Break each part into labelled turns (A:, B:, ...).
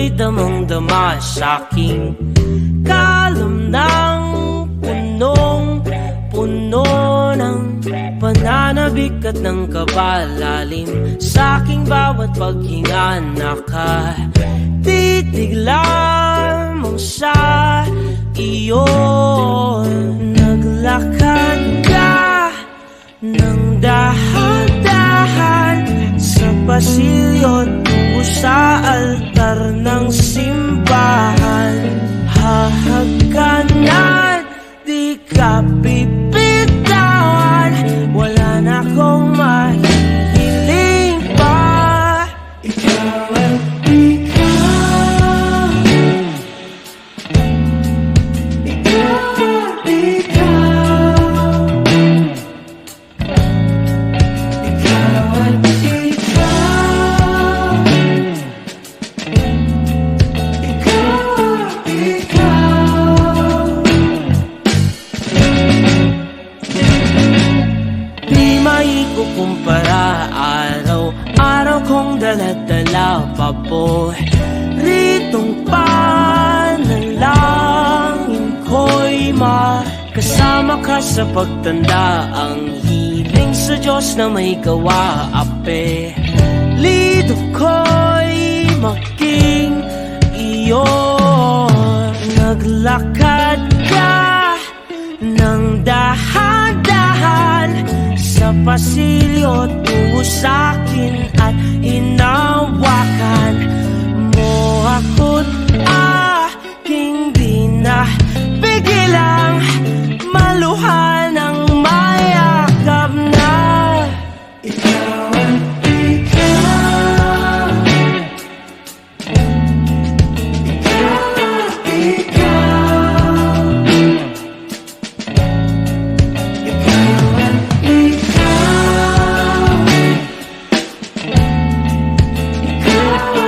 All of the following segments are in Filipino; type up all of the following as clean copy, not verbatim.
A: ako'y damang-dama sa'king kalam ng punong-puno ng pananabik at ng kabalalim. Sa'king bawat paghinga nakatitig lamang sa iyo. Naglakad ka ng dahan-dahan sa pasilyo tungo sa altar ng simbahan. Hahagkanan, di ka bibitawan, wala na akong mahihiling pa. Ikaw at ikaw, ikaw at ikaw, ikaw at ikaw, ikaw at ikaw. Di maikukumpara, araw-araw kong dala-dala paboritong panalangin ko'y makasama ka sa pagtanda. Ang hiling sa Diyos na may gawa, apelido ko'y maging iyo. Naglakad ka ng dahan-dahan sa pasilyo tungo sa'kin at hinawakan mo ako't aking di na pigilang maluhan ng mayakap na. Ikaw at ikaw, ikaw at ikaw, ikaw at ikaw, ikaw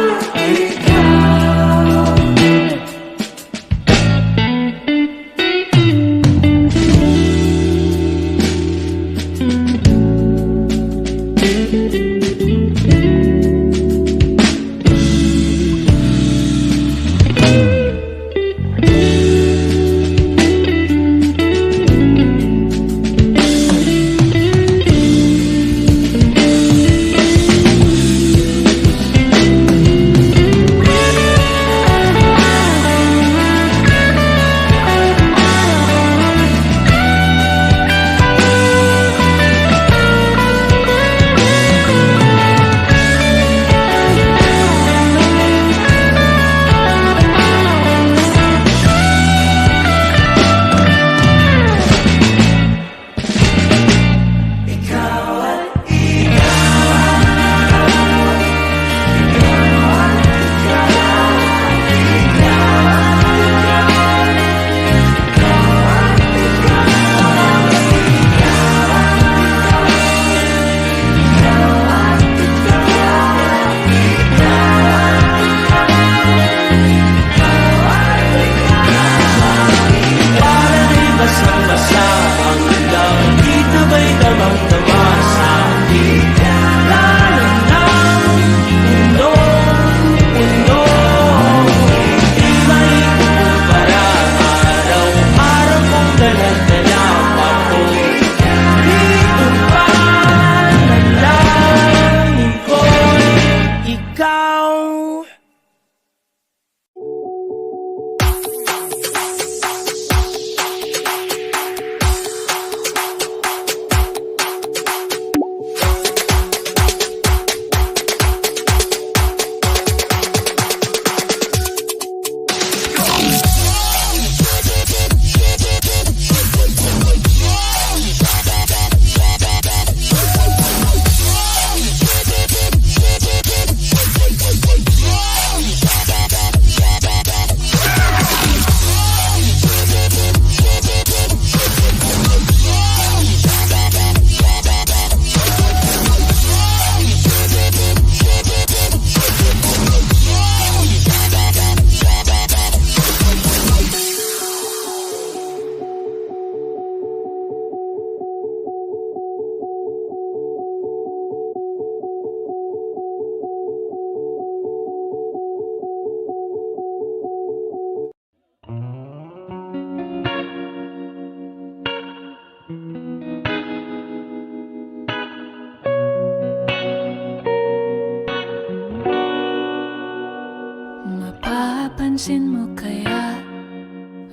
B: Mapapansin mo kaya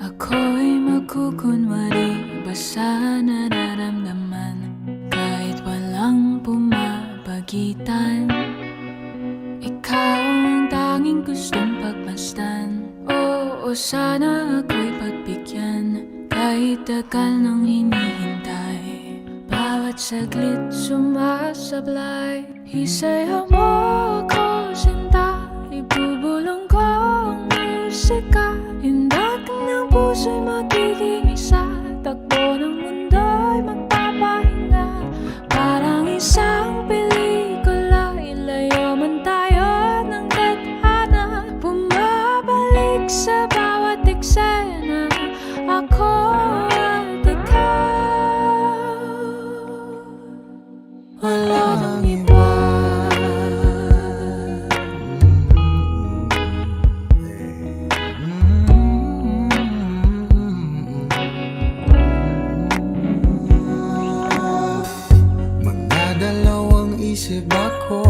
B: ako'y magkukunwari ba sa nararamdaman kahit walang pumapagitan? Ikaw ang tanging gustong pagmasdan. Oo, sana ako'y pagbigyan kahit tagal nang hinihintay. Bawat saglit sumasablay. Isayaw mo ako, sinta. Ibubulong ko ang musika. Hindak ng puso'y magiging isa. Takbo ng mundo'y magpapahinga. Parang isang pelikula. Ilayo man tayo ng tadhana. Bumabalik sa bawat eksena. Ako at ikaw, walang iba.
C: Magdadalawang isip ako,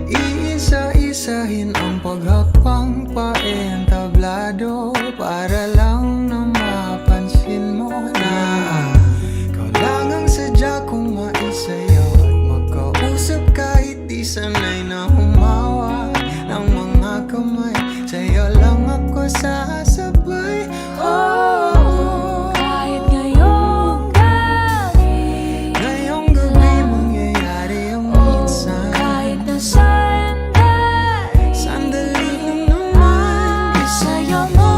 C: iisa-isahin ang paghakbang paentablado para lang na mapansin mo na ikaw lang ang sadya kong maisayaw at magkausap kahit di sanay na humawak ng mga kamay. Sa'yo lang ako sasabay. Oh,
B: Kahit ngayong gabi,
C: ngayong gabi mangyayari ang minsan.
B: kahit na sandali,
C: Sandali lang naman.
B: isayaw mo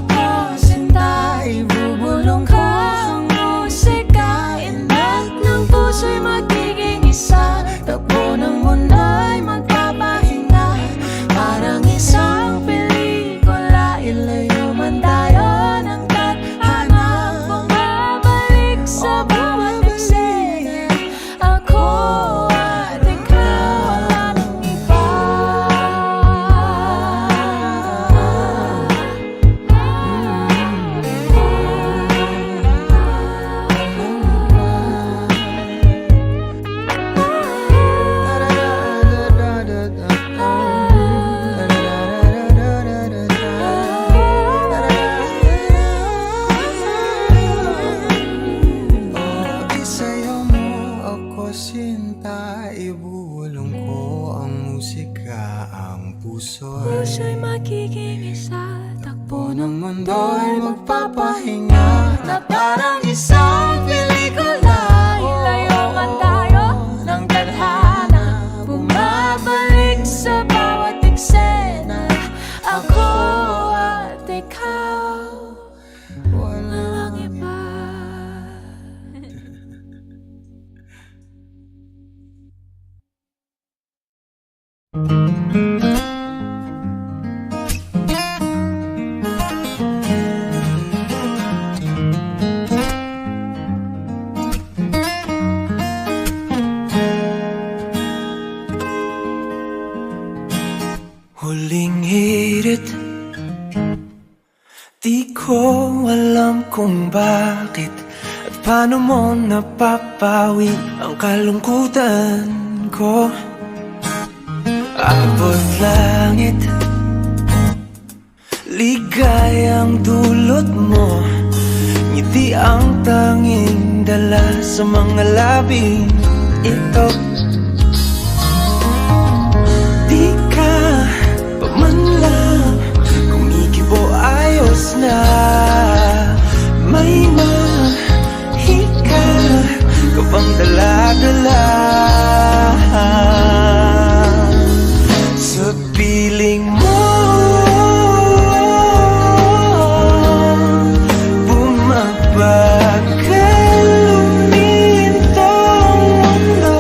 B: ako, sinta. Ibubulong ko ang musika. Indak ng puso'y magiging isa. Takbo ng mundo'y magpapahinga. Parang isang pelikula. Ilayo man tayo ng tadhana. Bumabalik sa bawat eksena. Ako at ikaw, walang iba.
C: Isayaw mo ako, sinta. Ibulong ko ang musika. Ang
B: Puso'y magiging isa. Takbo ng
C: ng mundo'y magpapahinga na parang isang pelikula.
B: ilayo man tayo ng tadhana. Bumabalik sa bawat eksena. Ako at ikaw, walang iba.
A: Huling hirit, di ko alam kung bakit at paano mo napapawi ang kalungkutan ko. Abot langit, ligayang dulot mo. Ngiti ang tanging dala sa mga labing ito. Di ka pa man lang kumikibo, ayos na. May mahika ka bang dala-dala sa piling mo? Bumabagal lumintang mundo.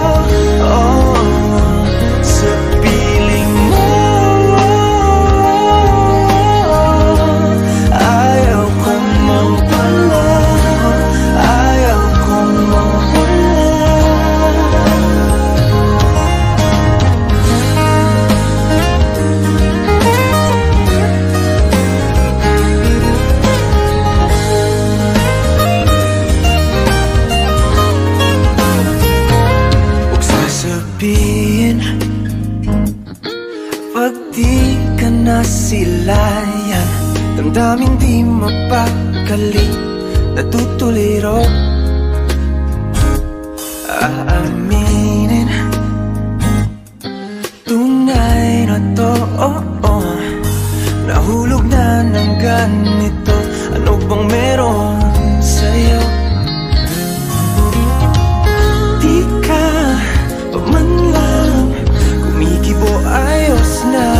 C: hiwalayan. Damdamin di mapakali, natutuliro. Aaminin, tunay na to, nahulog na ng ganito. Ano bang meron sa'yo? Di ka pa man lang kumikibo, ayos na.